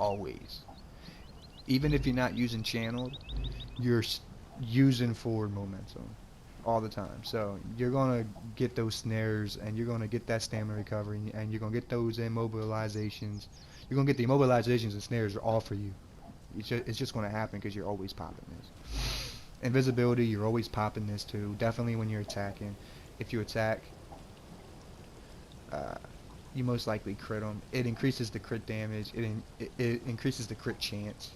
always. Even if you're not using channeled, you're using forward momentum all the time. So you're gonna get those snares, and you're gonna get that stamina recovery, and you're gonna get those immobilizations. You're gonna get the immobilizations and snares all for you. It's just gonna happen because you're always popping this. Invisibility, you're always popping this too. Definitely when you're attacking. If you attack, uh, you most likely crit them. It increases the crit damage. It increases the crit chance.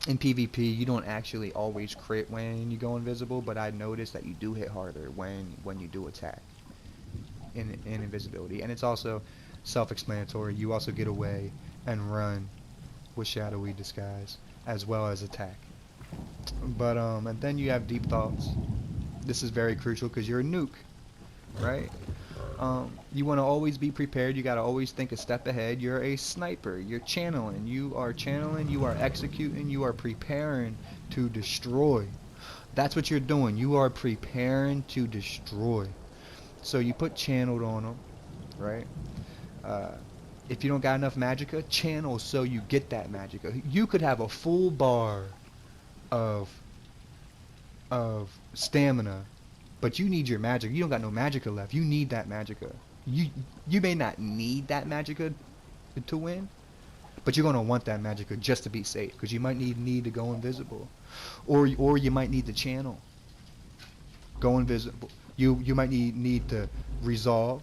In PvP, you don't actually always crit when you go invisible, but I noticed that you do hit harder when you do attack in invisibility. And it's also self-explanatory. You also get away and run with shadowy disguise as well as attack. But and then you have deep thoughts. This is very crucial because you're a nuke, right? You want to always be prepared. You got to always think a step ahead. You're a sniper. You're channeling. You are channeling. You are executing. You are preparing to destroy. That's what you're doing. You are preparing to destroy. So you put channeled on them, right? Uh, if you don't got enough magicka, channel so you get that magicka. You could have a full bar of stamina, but you need your magic. You don't got no magicka left. You need that magicka. You you may not need that magicka to win, but you're gonna want that magicka just to be safe, because you might need to go invisible, or you might need to channel. Go invisible. You might need to resolve,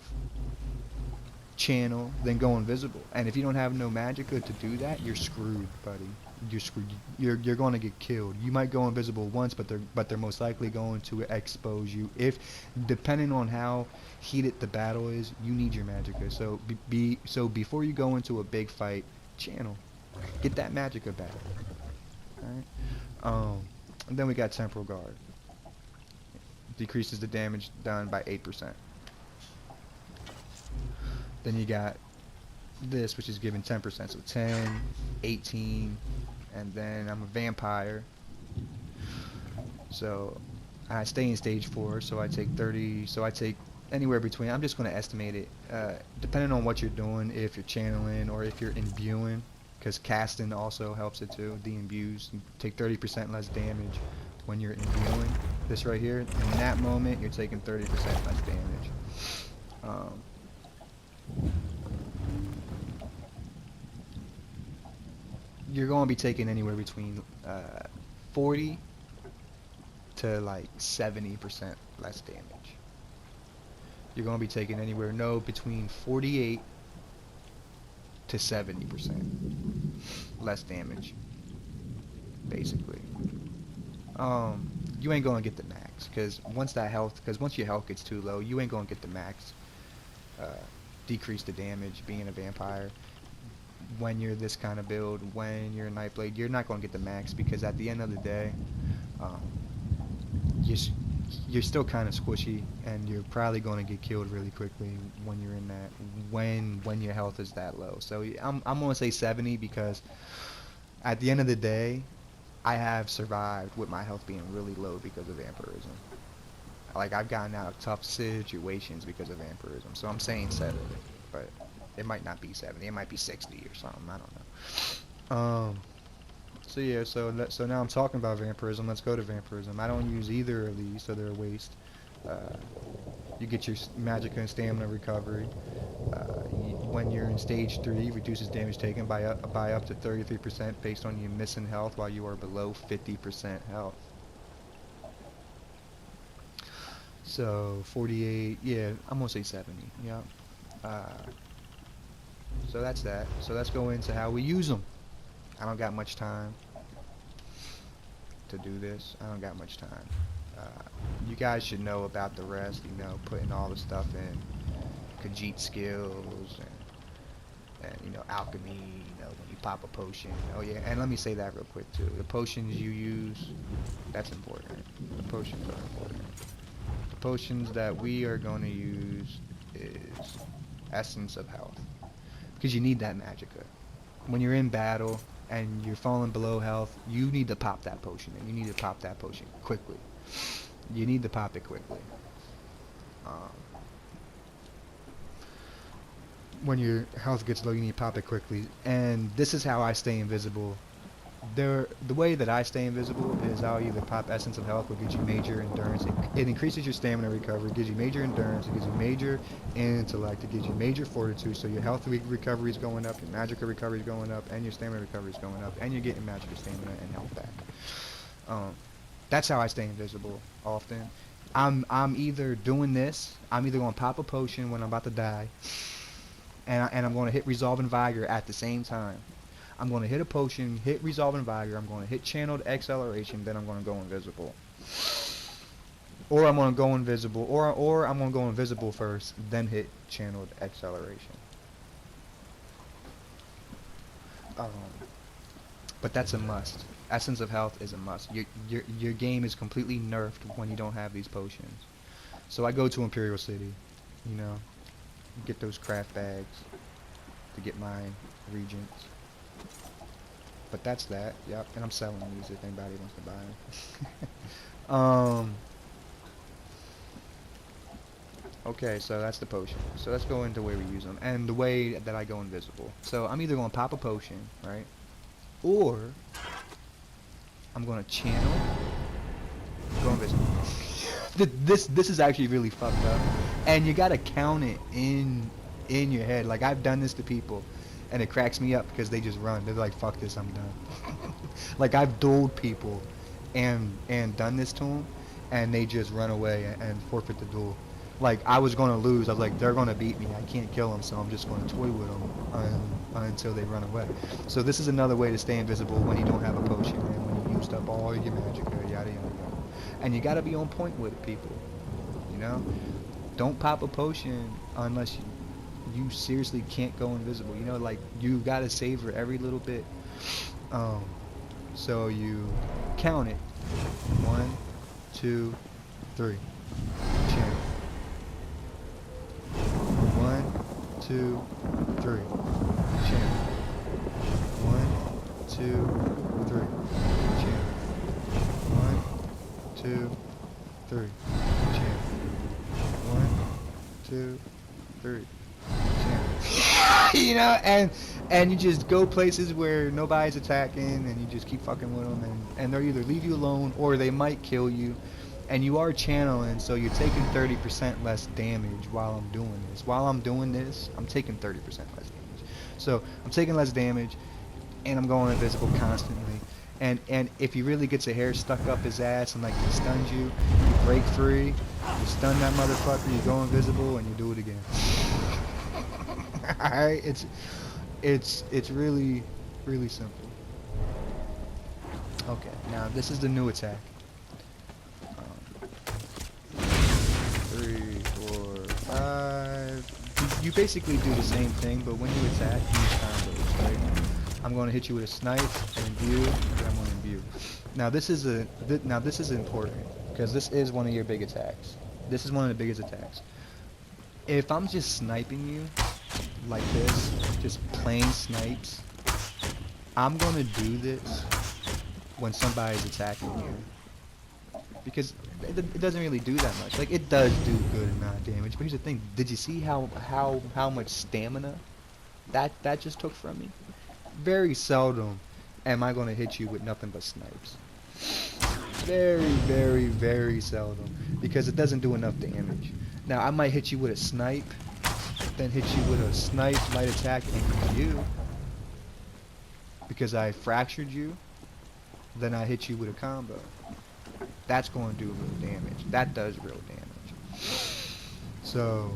channel, then go invisible. And if you don't have no magicka to do that, you're screwed, buddy. You're screwed. You're going to get killed. You might go invisible once, but they're most likely going to expose you. If depending on how heated the battle is, you need your magicka. So before you go into a big fight, channel, get that magicka back. All right. And then we got temporal guard. Decreases the damage done by 8%. Then you got this, which is given 10%, so 10, 18, and then I'm a vampire, so I stay in stage 4, so I take 30, so I take anywhere between, I'm just going to estimate it, depending on what you're doing, if you're channeling or if you're imbuing, because casting also helps it too, the imbues, you take 30% less damage when you're imbuing. This right here, in that moment, you're taking 30% less damage. You're going to be taking anywhere between 40 to like 70% less damage. You're going to be taking anywhere between 48 to 70% less damage, basically. You ain't going to get the max, because once your health gets too low, you ain't going to get the max. Decrease the damage being a vampire. When you're this kind of build, when you're a Nightblade, you're not going to get the max, because at the end of the day, you're still kind of squishy, and you're probably going to get killed really quickly when you're in that, when your health is that low. So I'm going to say 70, because at the end of the day, I have survived with my health being really low because of vampirism. Like, I've gotten out of tough situations because of vampirism. So I'm saying 70, but it might not be 70. It might be 60 or something. I don't know. So yeah. So now I'm talking about vampirism. Let's go to vampirism. I don't use either of these, so they're a waste. You get your magic and stamina recovery. When you're in stage 3, reduces damage taken by up to 33% based on your missing health while you are below 50% health. So 48, yeah, I'm gonna say 70. Yeah. So that's that. So let's go into how we use them. I don't got much time to do this. I don't got much time. You guys should know about the rest. You know, putting all the stuff in Khajiit skills and you know, alchemy. You know, when you pop a potion. Oh yeah, and let me say that real quick too. The potions you use, that's important. The potions are important. The potions that we are going to use is Essence of Health, because you need that magicka. When you're in battle and you're falling below health, you need to pop that potion, and you need to pop that potion quickly. You need to pop it quickly. when your health gets low, you need to pop it quickly. And this is how I stay invisible. The way that I stay invisible is I'll either pop Essence of Health, which gives you major endurance. It increases your stamina recovery, gives you major endurance, it gives you major intellect, it gives you major fortitude. So your health recovery is going up, your magical recovery is going up, and your stamina recovery is going up, and you're getting magical stamina and health back. That's how I stay invisible often. I'm either doing this, I'm either going to pop a potion when I'm about to die, and I'm going to hit Resolve and Vigor at the same time. I'm going to hit a potion, hit Resolve and Vigor, I'm going to hit Channeled Acceleration, then I'm going to go invisible. Or I'm going to go invisible, or I'm going to go invisible first, then hit Channeled Acceleration. But that's a must. Essence of Health is a must. Your game is completely nerfed when you don't have these potions. So I go to Imperial City, you know, get those craft bags to get my regents. But that's that. Yep, and I'm selling these if anybody wants to buy them. Okay, so that's the potion. So let's go into where we use them and the way that I go invisible. So I'm either going to pop a potion, right? Or I'm going to channel, go invisible. This is actually really fucked up. And you got to count it in your head. Like, I've done this to people and it cracks me up because they just run. They're like, fuck this, I'm done. Like, I've dueled people and done this to them, and they just run away and forfeit the duel. Like, I was going to lose. I was like, they're going to beat me. I can't kill them, so I'm just going to toy with them until they run away. So this is another way to stay invisible when you don't have a potion and when you used up all your magic, yada, yada, yada. And you got to be on point with it, people. You know? Don't pop a potion unless you seriously can't go invisible. You know, like, you got to savor every little bit. So you count it. 1, 2, 3. Channel. 1, 2, 3. Channel. 1, 2, 3. Channel. 1, 2, 3. Channel. 1, 2, 3. You know, and you just go places where nobody's attacking, and you just keep fucking with them, and they'll either leave you alone or they might kill you. And you are channeling, so you're taking 30% less damage while I'm doing this. While I'm doing this, I'm taking 30% less damage. So I'm taking less damage, and I'm going invisible constantly. And if he really gets a hair stuck up his ass and like he stuns you, you break free, you stun that motherfucker, you go invisible, and you do it again. Alright, it's really, really simple. Okay, now this is the new attack. 3, 4, 5. You basically do the same thing, but when you attack, you use combos, right? I'm going to hit you with a snipe, an imbue, and then I'm going to imbue. Now this is important because this is one of your big attacks. This is one of the biggest attacks. If I'm just sniping you like this, just plain snipes, I'm going to do this when somebody's attacking you. Because it doesn't really do that much. Like, it does do good amount of damage, but here's the thing. Did you see how much stamina that just took from me? Very seldom am I going to hit you with nothing but snipes. Very, very, very seldom, because it doesn't do enough damage. Now, I might hit you with a snipe, then hit you with a snipe, light attack, and you, because I fractured you, then I hit you with a combo. That's going to do real damage. That does real damage. So,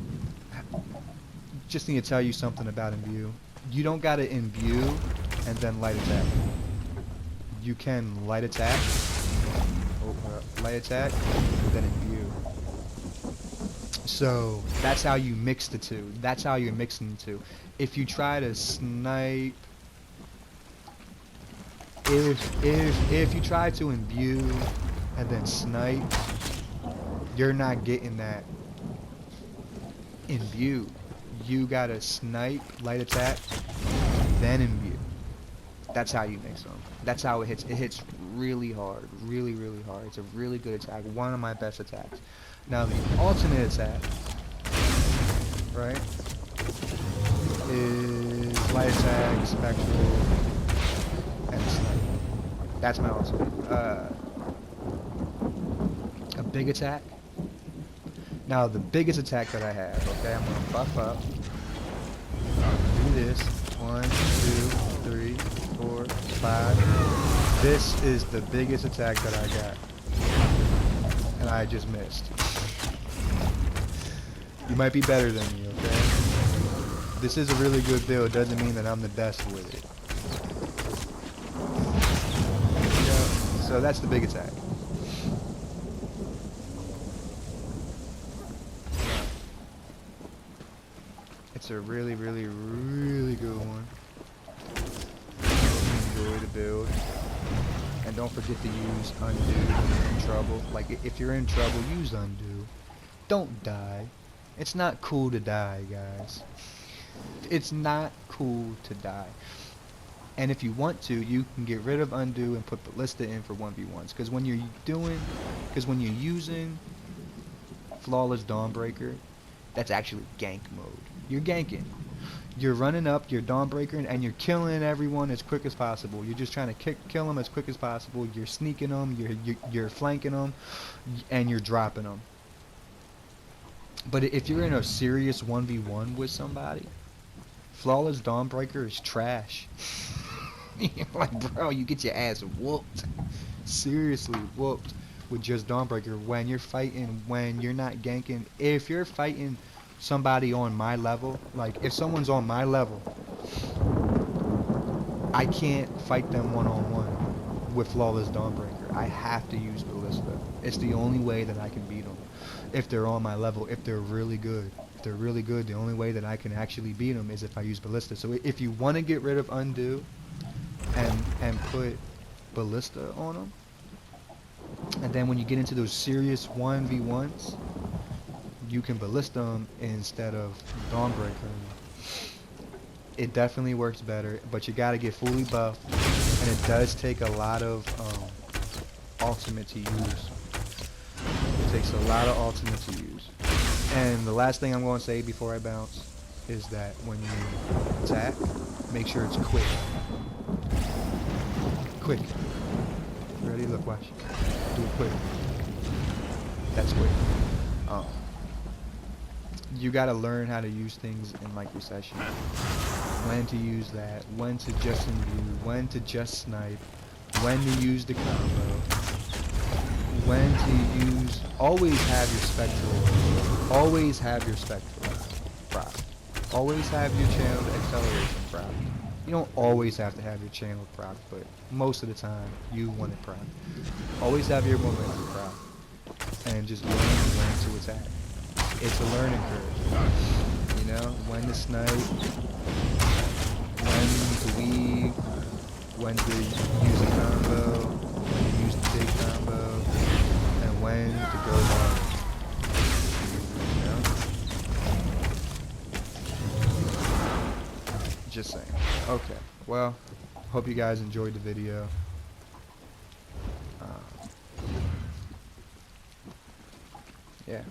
just need to tell you something about imbue. You don't gotta imbue and then light attack. You can light attack, and then imbue. So that's how you mix the two. That's how you're mixing the two. If you try to snipe, if you try to imbue and then snipe, you're not getting that imbue. You gotta snipe, light attack, then imbue. That's how you mix them. That's how it hits. It hits really hard, really, really hard. It's a really good attack. One of my best attacks. Now the alternate attack, right? is light attack, spectral, and snipe. That's my ultimate. A big attack. Now the biggest attack that I have, okay, I'm gonna buff up. Do this. 1, 2, 3, 4, 5. This is the biggest attack that I got. And I just missed. You might be better than me, okay? This is a really good build, doesn't mean that I'm the best with it. Yeah, so that's the big attack. It's a really, really, really good one. Enjoy the build. And don't forget to use undo when you're in trouble. Like, if you're in trouble, use undo. Don't die. It's not cool to die, guys. It's not cool to die. And if you want to, you can get rid of undo and put ballista in for 1v1s. Because when you're using flawless Dawnbreaker, that's actually gank mode. You're ganking. You're running up, you're Dawnbreaker, and you're killing everyone as quick as possible. You're just trying to kill them as quick as possible. You're sneaking them, you're flanking them, and you're dropping them. But if you're in a serious 1v1 with somebody, flawless Dawnbreaker is trash. Like, bro, you get your ass whooped. Seriously whooped with just Dawnbreaker when you're fighting, when you're not ganking. If you're fighting somebody on my level, like if someone's on my level, I can't fight them one-on-one with flawless Dawnbreaker. I have to use ballista. It's the only way that I can beat them. If they're on my level, if they're really good. If they're really good, the only way that I can actually beat them is if I use ballista. So if you want to get rid of undo and put ballista on them, and then when you get into those serious 1v1s, you can ballista them instead of Dawnbreaker. It definitely works better, but you gotta get fully buffed, and it does take a lot of ultimate to use. It takes a lot of ultimate to use. And the last thing I'm going to say before I bounce is that when you attack, make sure it's quick. Quick. Ready? Look, watch. Do it quick. That's quick. You gotta learn how to use things in like recession. When to use that, when to just imbue, when to just snipe, when to use the combo, when to use, always have your spectral, always have your spectral prop. Always have your channeled acceleration prop. You don't always have to have your channeled prop, but most of the time you want it prop. Always have your momentum prop. And just learn to attack. It's a learning curve. You know, when to snipe, when to weave, when to use a combo, when to use the big combo, and when to go hard. You know? Just saying. Okay, well, hope you guys enjoyed the video. Yeah.